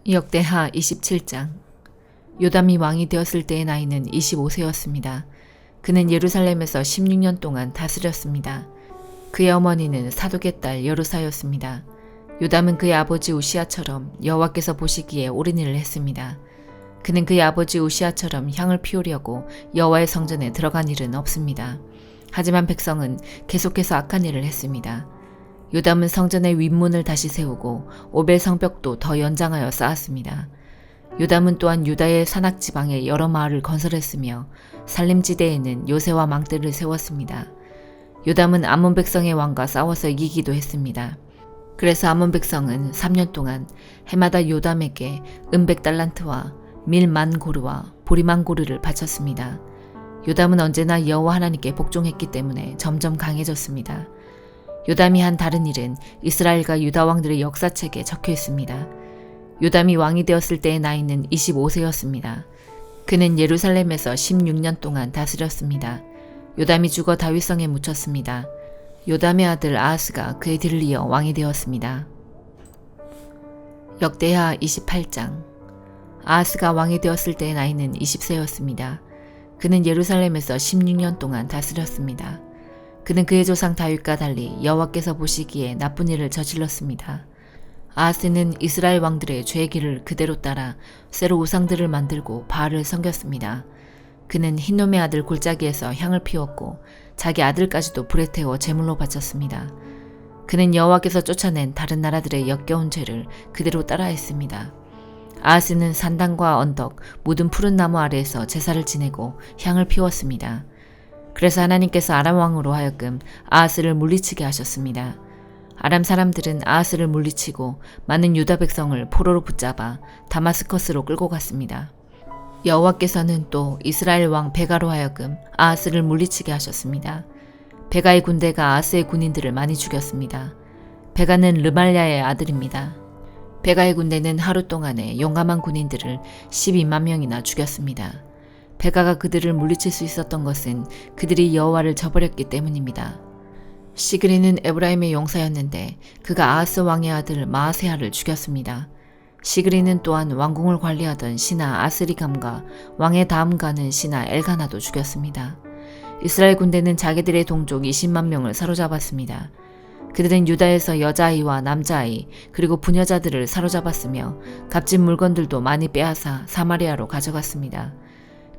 역대하 27장. 요담이 왕이 되었을 때의 나이는 25세였습니다. 그는 예루살렘에서 16년 동안 다스렸습니다. 그의 어머니는 사독의 딸 여루사였습니다. 요담은 그의 아버지 우시아처럼 여호와께서 보시기에 옳은 일을 했습니다. 그는 그의 아버지 우시아처럼 향을 피우려고 여호와의 성전에 들어간 일은 없습니다. 하지만 백성은 계속해서 악한 일을 했습니다. 요담은 성전의 윗문을 다시 세우고 오벨 성벽도 더 연장하여 쌓았습니다. 요담은 또한 유다의 산악지방에 여러 마을을 건설했으며 산림지대에는 요새와 망대를 세웠습니다. 요담은 암몬 백성의 왕과 싸워서 이기기도 했습니다. 그래서 암몬 백성은 3년 동안 해마다 요담에게 은백달란트와 밀만고르와 보리만고르를 바쳤습니다. 요담은 언제나 여호와 하나님께 복종했기 때문에 점점 강해졌습니다. 요담이 한 다른 일은 이스라엘과 유다 왕들의 역사책에 적혀 있습니다. 요담이 왕이 되었을 때의 나이는 25세였습니다. 그는 예루살렘에서 16년 동안 다스렸습니다. 요담이 죽어 다윗성에 묻혔습니다. 요담의 아들 아하스가 그의 뒤를 이어 왕이 되었습니다. 역대하 28장. 아하스가 왕이 되었을 때의 나이는 20세였습니다. 그는 예루살렘에서 16년 동안 다스렸습니다. 그는 그의 조상 다윗과 달리 여호와께서 보시기에 나쁜 일을 저질렀습니다. 아하스는 이스라엘 왕들의 죄의 길을 그대로 따라 새로 우상들을 만들고 바알을 섬겼습니다. 그는 흰놈의 아들 골짜기에서 향을 피웠고 자기 아들까지도 불에 태워 제물로 바쳤습니다. 그는 여호와께서 쫓아낸 다른 나라들의 역겨운 죄를 그대로 따라했습니다. 아하스는 산당과 언덕, 모든 푸른 나무 아래에서 제사를 지내고 향을 피웠습니다. 그래서 하나님께서 아람 왕으로 하여금 아하스를 물리치게 하셨습니다. 아람 사람들은 아하스를 물리치고 많은 유다 백성을 포로로 붙잡아 다마스커스로 끌고 갔습니다. 여호와께서는 또 이스라엘 왕 베가로 하여금 아하스를 물리치게 하셨습니다. 베가의 군대가 아하스의 군인들을 많이 죽였습니다. 베가는 르말랴의 아들입니다. 베가의 군대는 하루 동안에 용감한 군인들을 12만 명이나 죽였습니다. 베가가 그들을 물리칠 수 있었던 것은 그들이 여호와를 저버렸기 때문입니다. 시그리는 에브라임의 용사였는데 그가 아하스 왕의 아들 마아세아를 죽였습니다. 시그리는 또한 왕궁을 관리하던 신하 아스리감과 왕의 다음 가는 신하 엘가나도 죽였습니다. 이스라엘 군대는 자기들의 동족 20만 명을 사로잡았습니다. 그들은 유다에서 여자아이와 남자아이 그리고 부녀자들을 사로잡았으며 값진 물건들도 많이 빼앗아 사마리아로 가져갔습니다.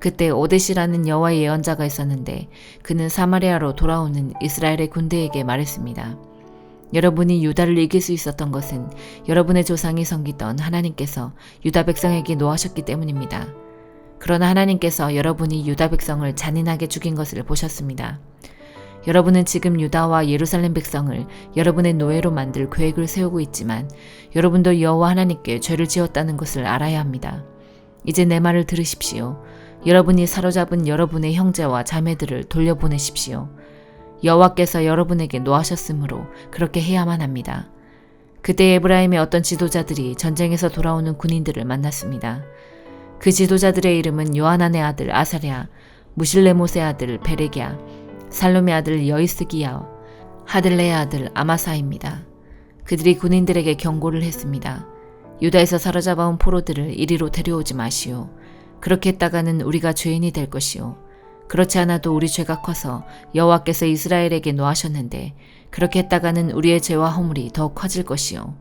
그때 오데시라는 여호와의 예언자가 있었는데 그는 사마리아로 돌아오는 이스라엘의 군대에게 말했습니다. 여러분이 유다를 이길 수 있었던 것은 여러분의 조상이 섬기던 하나님께서 유다 백성에게 노하셨기 때문입니다. 그러나 하나님께서 여러분이 유다 백성을 잔인하게 죽인 것을 보셨습니다. 여러분은 지금 유다와 예루살렘 백성을 여러분의 노예로 만들 계획을 세우고 있지만 여러분도 여호와 하나님께 죄를 지었다는 것을 알아야 합니다. 이제 내 말을 들으십시오. 여러분이 사로잡은 여러분의 형제와 자매들을 돌려보내십시오. 여호와께서 여러분에게 노하셨으므로 그렇게 해야만 합니다. 그때 에브라임의 어떤 지도자들이 전쟁에서 돌아오는 군인들을 만났습니다. 그 지도자들의 이름은 요하난의 아들 아사랴, 무실레못의 아들 베레기야, 살롬의 아들 여이스기야, 하들레의 아들 아마사입니다. 그들이 군인들에게 경고를 했습니다. 유다에서 사로잡아온 포로들을 이리로 데려오지 마시오. 그렇게 했다가는 우리가 죄인이 될 것이오. 그렇지 않아도 우리 죄가 커서 여호와께서 이스라엘에게 노하셨는데 그렇게 했다가는 우리의 죄와 허물이 더욱 커질 것이오.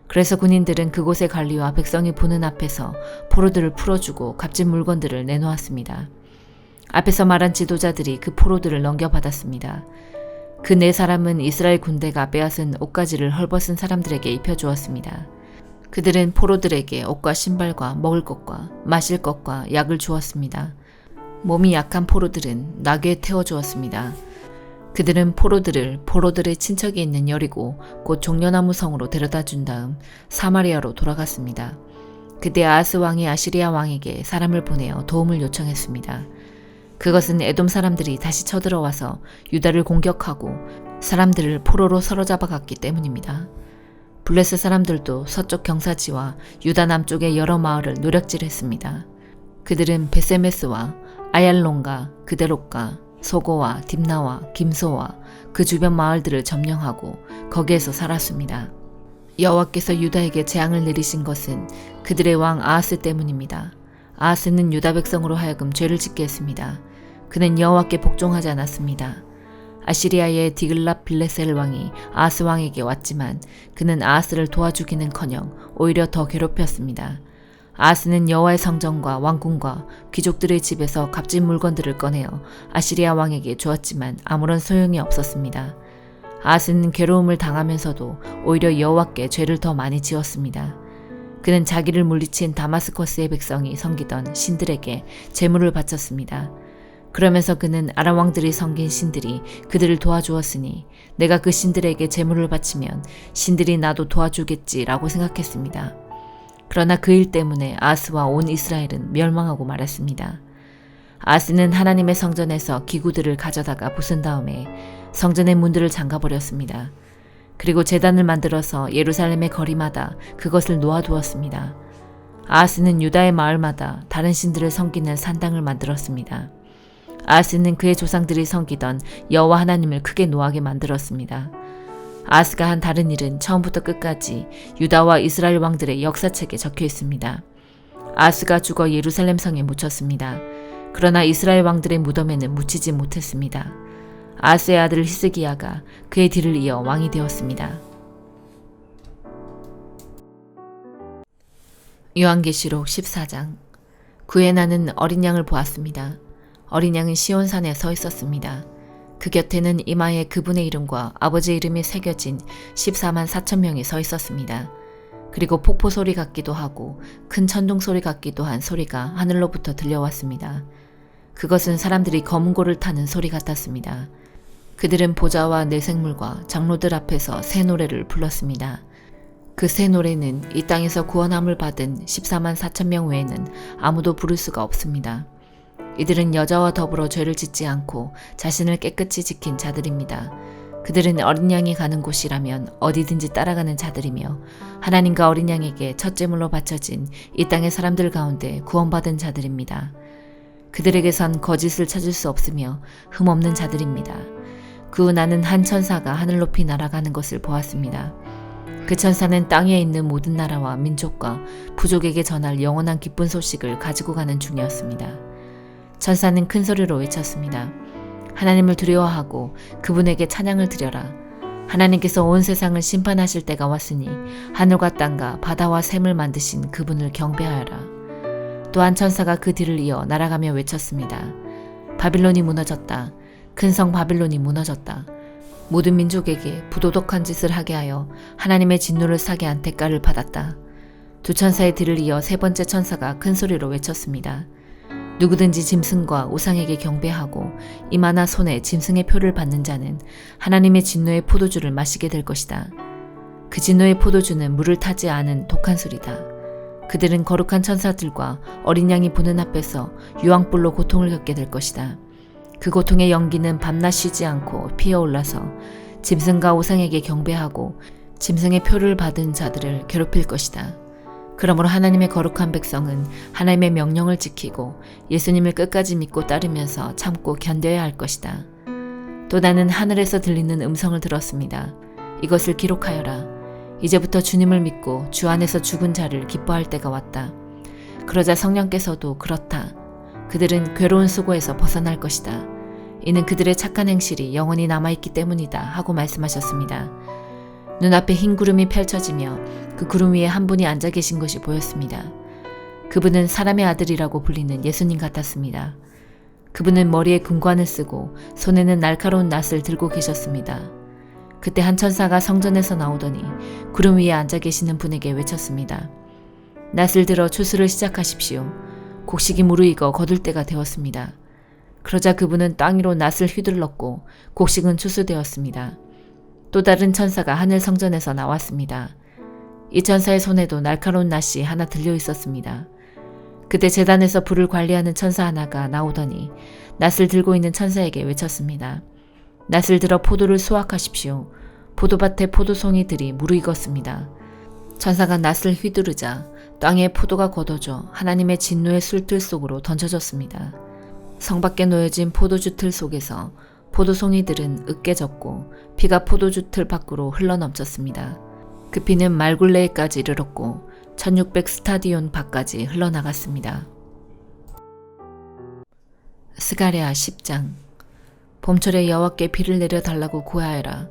그래서 군인들은 그곳의 관리와 백성이 보는 앞에서 포로들을 풀어주고 값진 물건들을 내놓았습니다. 앞에서 말한 지도자들이 그 포로들을 넘겨받았습니다. 그 네 사람은 이스라엘 군대가 빼앗은 옷가지를 헐벗은 사람들에게 입혀주었습니다. 그들은 포로들에게 옷과 신발과 먹을 것과 마실 것과 약을 주었습니다. 몸이 약한 포로들은 나귀에 태워주었습니다. 그들은 포로들의 친척이 있는 여리고 곧 종려나무 성으로 데려다 준 다음 사마리아로 돌아갔습니다. 그때 아하스 왕이 아시리아 왕에게 사람을 보내어 도움을 요청했습니다. 그것은 에돔 사람들이 다시 쳐들어와서 유다를 공격하고 사람들을 포로로 사로잡아 갔기 때문입니다. 블레셋 사람들도 서쪽 경사지와 유다 남쪽의 여러 마을을 노략질했습니다. 그들은 베세메스와 아얄론과 그데롯과 소고와 딥나와 김소와 그 주변 마을들을 점령하고 거기에서 살았습니다. 여호와께서 유다에게 재앙을 내리신 것은 그들의 왕 아하스 때문입니다. 아하스는 유다 백성으로 하여금 죄를 짓게 했습니다. 그는 여호와께 복종하지 않았습니다. 아시리아의 디글랏 빌레셀 왕이 아하스 왕에게 왔지만 그는 아하스를 도와주기는커녕 오히려 더 괴롭혔습니다. 아하스는 여호와의 성전과 왕궁과 귀족들의 집에서 값진 물건들을 꺼내어 아시리아 왕에게 주었지만 아무런 소용이 없었습니다. 아하스는 괴로움을 당하면서도 오히려 여호와께 죄를 더 많이 지었습니다. 그는 자기를 물리친 다마스커스의 백성이 섬기던 신들에게 제물을 바쳤습니다. 그러면서 그는 아람 왕들이 섬긴 신들이 그들을 도와주었으니 내가 그 신들에게 제물을 바치면 신들이 나도 도와주겠지라고 생각했습니다. 그러나 그 일 때문에 아하스와 온 이스라엘은 멸망하고 말았습니다. 아하스는 하나님의 성전에서 기구들을 가져다가 부순 다음에 성전의 문들을 잠가버렸습니다. 그리고 제단을 만들어서 예루살렘의 거리마다 그것을 놓아두었습니다. 아하스는 유다의 마을마다 다른 신들을 섬기는 산당을 만들었습니다. 아하스는 그의 조상들이 섬기던 여호와 하나님을 크게 노하게 만들었습니다. 아하스가 한 다른 일은 처음부터 끝까지 유다와 이스라엘 왕들의 역사책에 적혀 있습니다. 아하스가 죽어 예루살렘 성에 묻혔습니다. 그러나 이스라엘 왕들의 무덤에는 묻히지 못했습니다. 아하스의 아들 히스기야가 그의 뒤를 이어 왕이 되었습니다. 요한계시록 14장. 그에 나는 어린 양을 보았습니다. 어린 양은 시온산에 서 있었습니다. 그 곁에는 이마에 그분의 이름과 아버지의 이름이 새겨진 14만 4천 명이 서 있었습니다. 그리고 폭포 소리 같기도 하고 큰 천둥 소리 같기도 한 소리가 하늘로부터 들려왔습니다. 그것은 사람들이 검은 고를 타는 소리 같았습니다. 그들은 보좌와 내생물과 장로들 앞에서 새 노래를 불렀습니다. 그 새 노래는 이 땅에서 구원함을 받은 14만 4천 명 외에는 아무도 부를 수가 없습니다. 이들은 여자와 더불어 죄를 짓지 않고 자신을 깨끗이 지킨 자들입니다. 그들은 어린 양이 가는 곳이라면 어디든지 따라가는 자들이며 하나님과 어린 양에게 첫제물로 바쳐진 이 땅의 사람들 가운데 구원받은 자들입니다. 그들에게선 거짓을 찾을 수 없으며 흠없는 자들입니다. 그 후 나는 한 천사가 하늘 높이 날아가는 것을 보았습니다. 그 천사는 땅에 있는 모든 나라와 민족과 부족에게 전할 영원한 기쁜 소식을 가지고 가는 중이었습니다. 천사는 큰 소리로 외쳤습니다. 하나님을 두려워하고 그분에게 찬양을 드려라. 하나님께서 온 세상을 심판하실 때가 왔으니 하늘과 땅과 바다와 샘을 만드신 그분을 경배하여라. 또 한 천사가 그 뒤를 이어 날아가며 외쳤습니다. 바빌론이 무너졌다. 큰 성 바빌론이 무너졌다. 모든 민족에게 부도덕한 짓을 하게 하여 하나님의 진노를 사게 한 대가를 받았다. 두 천사의 뒤를 이어 세 번째 천사가 큰 소리로 외쳤습니다. 누구든지 짐승과 우상에게 경배하고 이마나 손에 짐승의 표를 받는 자는 하나님의 진노의 포도주를 마시게 될 것이다. 그 진노의 포도주는 물을 타지 않은 독한 술이다. 그들은 거룩한 천사들과 어린 양이 보는 앞에서 유황불로 고통을 겪게 될 것이다. 그 고통의 연기는 밤낮 쉬지 않고 피어올라서 짐승과 우상에게 경배하고 짐승의 표를 받은 자들을 괴롭힐 것이다. 그러므로 하나님의 거룩한 백성은 하나님의 명령을 지키고 예수님을 끝까지 믿고 따르면서 참고 견뎌야 할 것이다. 또 나는 하늘에서 들리는 음성을 들었습니다. 이것을 기록하여라. 이제부터 주님을 믿고 주 안에서 죽은 자를 기뻐할 때가 왔다. 그러자 성령께서도 그렇다. 그들은 괴로운 수고에서 벗어날 것이다. 이는 그들의 착한 행실이 영원히 남아있기 때문이다 하고 말씀하셨습니다. 눈앞에 흰 구름이 펼쳐지며 그 구름 위에 한 분이 앉아 계신 것이 보였습니다. 그분은 사람의 아들이라고 불리는 예수님 같았습니다. 그분은 머리에 금관을 쓰고 손에는 날카로운 낫을 들고 계셨습니다. 그때 한 천사가 성전에서 나오더니 구름 위에 앉아 계시는 분에게 외쳤습니다. 낫을 들어 추수를 시작하십시오. 곡식이 무르익어 거둘 때가 되었습니다. 그러자 그분은 땅 위로 낫을 휘둘렀고 곡식은 추수되었습니다. 또 다른 천사가 하늘 성전에서 나왔습니다. 이 천사의 손에도 날카로운 낫이 하나 들려 있었습니다. 그때 제단에서 불을 관리하는 천사 하나가 나오더니 낫을 들고 있는 천사에게 외쳤습니다. 낫을 들어 포도를 수확하십시오. 포도밭에 포도송이들이 무르익었습니다. 천사가 낫을 휘두르자 땅에 포도가 걷어져 하나님의 진노의 술틀 속으로 던져졌습니다. 성 밖에 놓여진 포도주 틀 속에서 포도송이들은 으깨졌고 피가 포도주 틀 밖으로 흘러넘쳤습니다. 그 피는 말굴레에까지 이르렀고 1600 스타디온 밖까지 흘러나갔습니다. 스가랴 10장. 봄철에 여호와께 비를 내려달라고 구하여라.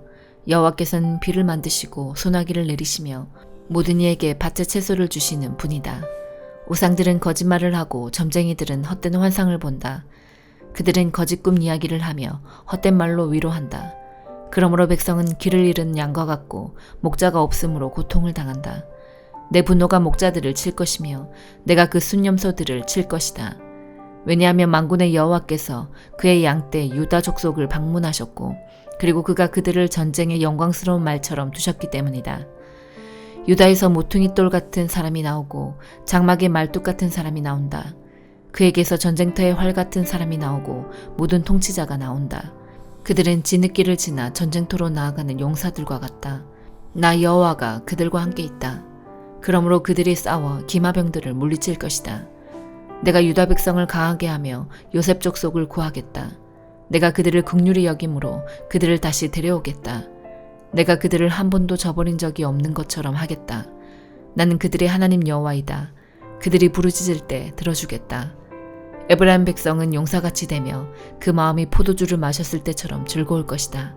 여호와께서는 비를 만드시고 소나기를 내리시며 모든 이에게 밭의 채소를 주시는 분이다. 우상들은 거짓말을 하고 점쟁이들은 헛된 환상을 본다. 그들은 거짓꿈 이야기를 하며 헛된 말로 위로한다. 그러므로 백성은 길을 잃은 양과 같고 목자가 없으므로 고통을 당한다. 내 분노가 목자들을 칠 것이며 내가 그 순념소들을 칠 것이다. 왜냐하면 만군의 여호와께서 그의 양떼 유다 족속을 방문하셨고 그리고 그가 그들을 전쟁의 영광스러운 말처럼 두셨기 때문이다. 유다에서 모퉁이 돌 같은 사람이 나오고 장막의 말뚝 같은 사람이 나온다. 그에게서 전쟁터의 활 같은 사람이 나오고 모든 통치자가 나온다. 그들은 진흙길을 지나 전쟁터로 나아가는 용사들과 같다. 나 여호와가 그들과 함께 있다. 그러므로 그들이 싸워 기마병들을 물리칠 것이다. 내가 유다 백성을 강하게 하며 요셉 족속을 구하겠다. 내가 그들을 긍휼히 여김으로 그들을 다시 데려오겠다. 내가 그들을 한 번도 저버린 적이 없는 것처럼 하겠다. 나는 그들의 하나님 여호와이다. 그들이 부르짖을 때 들어주겠다. 에브라임 백성은 용사같이 되며 그 마음이 포도주를 마셨을 때처럼 즐거울 것이다.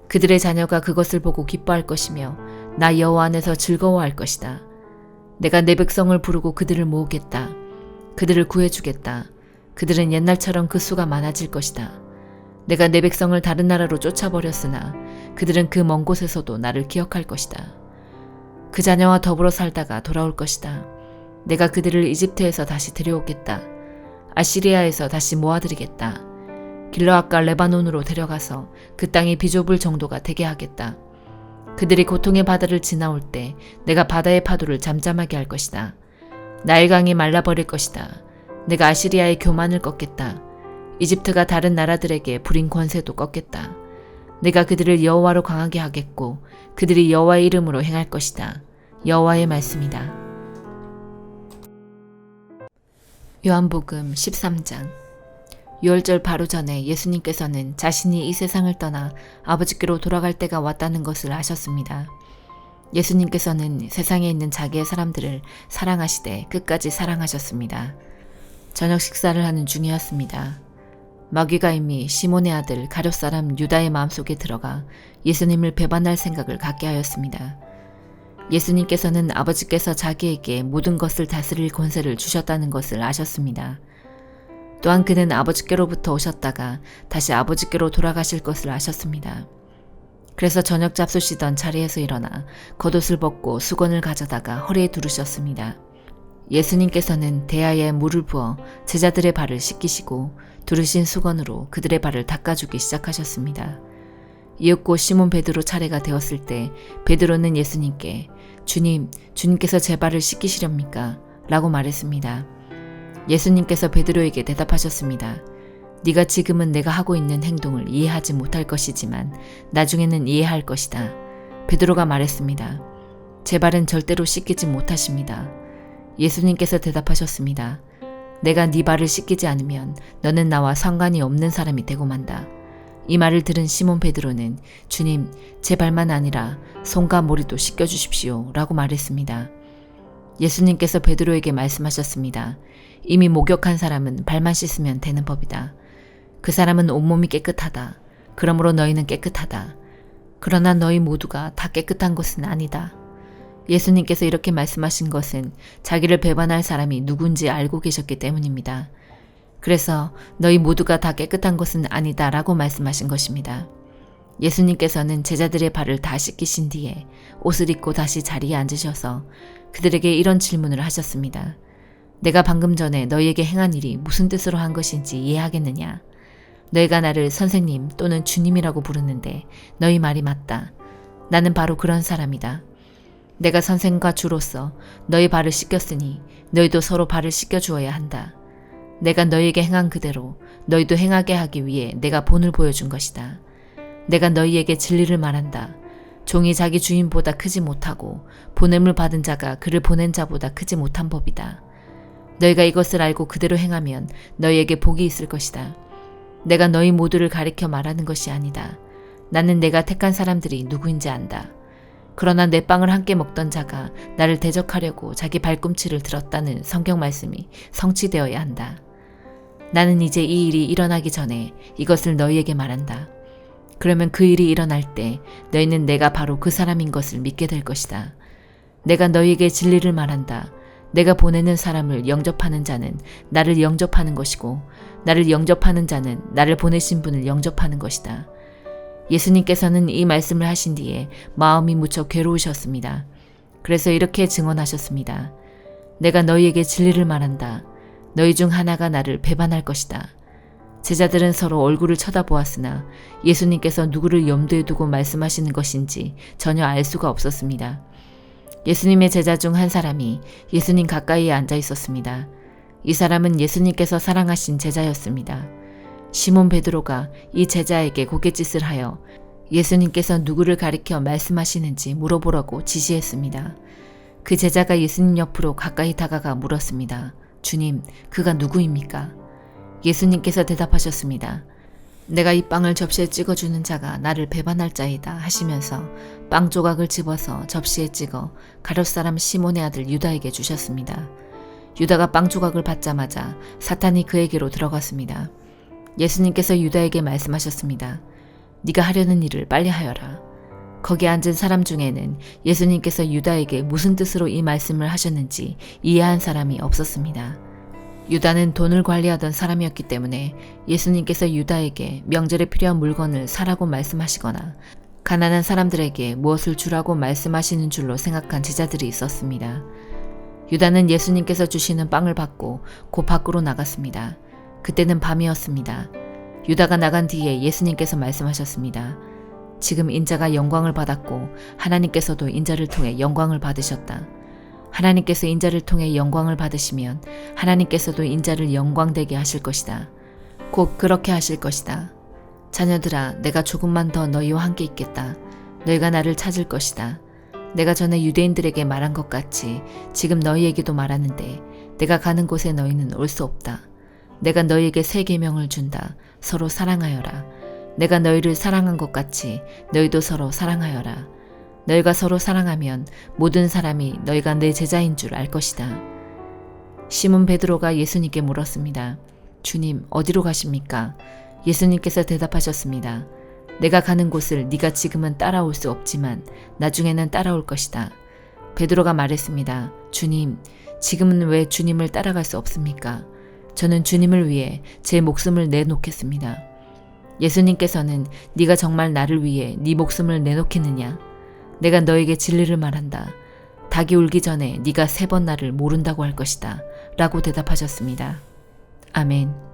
그들의 자녀가 그것을 보고 기뻐할 것이며 나 여호와 안에서 즐거워할 것이다. 내가 내 백성을 부르고 그들을 모으겠다. 그들을 구해주겠다. 그들은 옛날처럼 그 수가 많아질 것이다. 내가 내 백성을 다른 나라로 쫓아버렸으나 그들은 그 먼 곳에서도 나를 기억할 것이다. 그 자녀와 더불어 살다가 돌아올 것이다. 내가 그들을 이집트에서 다시 데려오겠다. 아시리아에서 다시 모아들이겠다. 길르앗과 레바논으로 데려가서 그 땅이 비좁을 정도가 되게 하겠다. 그들이 고통의 바다를 지나올 때 내가 바다의 파도를 잠잠하게 할 것이다. 나일강이 말라버릴 것이다. 내가 아시리아의 교만을 꺾겠다. 이집트가 다른 나라들에게 부린 권세도 꺾겠다. 내가 그들을 여호와로 강하게 하겠고 그들이 여호와의 이름으로 행할 것이다. 여호와의 말씀이다. 요한복음 13장. 유월절 바로 전에 예수님께서는 자신이 이 세상을 떠나 아버지께로 돌아갈 때가 왔다는 것을 아셨습니다. 예수님께서는 세상에 있는 자기의 사람들을 사랑하시되 끝까지 사랑하셨습니다. 저녁 식사를 하는 중이었습니다. 마귀가 이미 시몬의 아들 가룟 사람 유다의 마음속에 들어가 예수님을 배반할 생각을 갖게 하였습니다. 예수님께서는 아버지께서 자기에게 모든 것을 다스릴 권세를 주셨다는 것을 아셨습니다. 또한 그는 아버지께로부터 오셨다가 다시 아버지께로 돌아가실 것을 아셨습니다. 그래서 저녁 잡수시던 자리에서 일어나 겉옷을 벗고 수건을 가져다가 허리에 두르셨습니다. 예수님께서는 대야에 물을 부어 제자들의 발을 씻기시고 두르신 수건으로 그들의 발을 닦아주기 시작하셨습니다. 이윽고 시몬 베드로 차례가 되었을 때 베드로는 예수님께 주님께서 제 발을 씻기시렵니까? 라고 말했습니다. 예수님께서 베드로에게 대답하셨습니다. 네가 지금은 내가 하고 있는 행동을 이해하지 못할 것이지만 나중에는 이해할 것이다. 베드로가 말했습니다. 제 발은 절대로 씻기지 못하십니다. 예수님께서 대답하셨습니다. 내가 네 발을 씻기지 않으면 너는 나와 상관이 없는 사람이 되고 만다. 이 말을 들은 시몬 베드로는 주님, 제 발만 아니라 손과 머리도 씻겨주십시오 라고 말했습니다. 예수님께서 베드로에게 말씀하셨습니다. 이미 목욕한 사람은 발만 씻으면 되는 법이다. 그 사람은 온몸이 깨끗하다. 그러므로 너희는 깨끗하다. 그러나 너희 모두가 다 깨끗한 것은 아니다. 예수님께서 이렇게 말씀하신 것은 자기를 배반할 사람이 누군지 알고 계셨기 때문입니다. 그래서 너희 모두가 다 깨끗한 것은 아니다 라고 말씀하신 것입니다. 예수님께서는 제자들의 발을 다 씻기신 뒤에 옷을 입고 다시 자리에 앉으셔서 그들에게 이런 질문을 하셨습니다. 내가 방금 전에 너희에게 행한 일이 무슨 뜻으로 한 것인지 이해하겠느냐? 너희가 나를 선생님 또는 주님이라고 부르는데 너희 말이 맞다. 나는 바로 그런 사람이다. 내가 선생과 주로서 너희 발을 씻겼으니 너희도 서로 발을 씻겨주어야 한다. 내가 너희에게 행한 그대로 너희도 행하게 하기 위해 내가 본을 보여준 것이다. 내가 너희에게 진리를 말한다. 종이 자기 주인보다 크지 못하고 보냄을 받은 자가 그를 보낸 자보다 크지 못한 법이다. 너희가 이것을 알고 그대로 행하면 너희에게 복이 있을 것이다. 내가 너희 모두를 가리켜 말하는 것이 아니다. 나는 내가 택한 사람들이 누구인지 안다. 그러나 내 빵을 함께 먹던 자가 나를 대적하려고 자기 발꿈치를 들었다는 성경 말씀이 성취되어야 한다. 나는 이제 이 일이 일어나기 전에 이것을 너희에게 말한다. 그러면 그 일이 일어날 때 너희는 내가 바로 그 사람인 것을 믿게 될 것이다. 내가 너희에게 진리를 말한다. 내가 보내는 사람을 영접하는 자는 나를 영접하는 것이고 나를 영접하는 자는 나를 보내신 분을 영접하는 것이다. 예수님께서는 이 말씀을 하신 뒤에 마음이 무척 괴로우셨습니다. 그래서 이렇게 증언하셨습니다. 내가 너희에게 진리를 말한다. 너희 중 하나가 나를 배반할 것이다. 제자들은 서로 얼굴을 쳐다보았으나 예수님께서 누구를 염두에 두고 말씀하시는 것인지 전혀 알 수가 없었습니다. 예수님의 제자 중 한 사람이 예수님 가까이에 앉아 있었습니다. 이 사람은 예수님께서 사랑하신 제자였습니다. 시몬 베드로가 이 제자에게 고갯짓을 하여 예수님께서 누구를 가리켜 말씀하시는지 물어보라고 지시했습니다. 그 제자가 예수님 옆으로 가까이 다가가 물었습니다. 주님, 그가 누구입니까? 예수님께서 대답하셨습니다. 내가 이 빵을 접시에 찍어주는 자가 나를 배반할 자이다 하시면서 빵 조각을 집어서 접시에 찍어 가룟 사람 시몬의 아들 유다에게 주셨습니다. 유다가 빵 조각을 받자마자 사탄이 그에게로 들어갔습니다. 예수님께서 유다에게 말씀하셨습니다. 네가 하려는 일을 빨리 하여라. 거기 앉은 사람 중에는 예수님께서 유다에게 무슨 뜻으로 이 말씀을 하셨는지 이해한 사람이 없었습니다. 유다는 돈을 관리하던 사람이었기 때문에 예수님께서 유다에게 명절에 필요한 물건을 사라고 말씀하시거나 가난한 사람들에게 무엇을 주라고 말씀하시는 줄로 생각한 제자들이 있었습니다. 유다는 예수님께서 주시는 빵을 받고 곧 밖으로 나갔습니다. 그때는 밤이었습니다. 유다가 나간 뒤에 예수님께서 말씀하셨습니다. 지금 인자가 영광을 받았고 하나님께서도 인자를 통해 영광을 받으셨다. 하나님께서 인자를 통해 영광을 받으시면 하나님께서도 인자를 영광되게 하실 것이다. 곧 그렇게 하실 것이다. 자녀들아, 내가 조금만 더 너희와 함께 있겠다. 너희가 나를 찾을 것이다. 내가 전에 유대인들에게 말한 것 같이 지금 너희에게도 말하는데 내가 가는 곳에 너희는 올 수 없다. 내가 너희에게 새 계명을 준다. 서로 사랑하여라. 내가 너희를 사랑한 것 같이 너희도 서로 사랑하여라. 너희가 서로 사랑하면 모든 사람이 너희가 내 제자인 줄 알 것이다. 시몬 베드로가 예수님께 물었습니다. 주님, 어디로 가십니까? 예수님께서 대답하셨습니다. 내가 가는 곳을 네가 지금은 따라올 수 없지만 나중에는 따라올 것이다. 베드로가 말했습니다. 주님, 지금은 왜 주님을 따라갈 수 없습니까? 저는 주님을 위해 제 목숨을 내놓겠습니다. 예수님께서는 네가 정말 나를 위해 네 목숨을 내놓겠느냐? 내가 너에게 진리를 말한다. 닭이 울기 전에 네가 3번 나를 모른다고 할 것이다. 라고 대답하셨습니다. 아멘.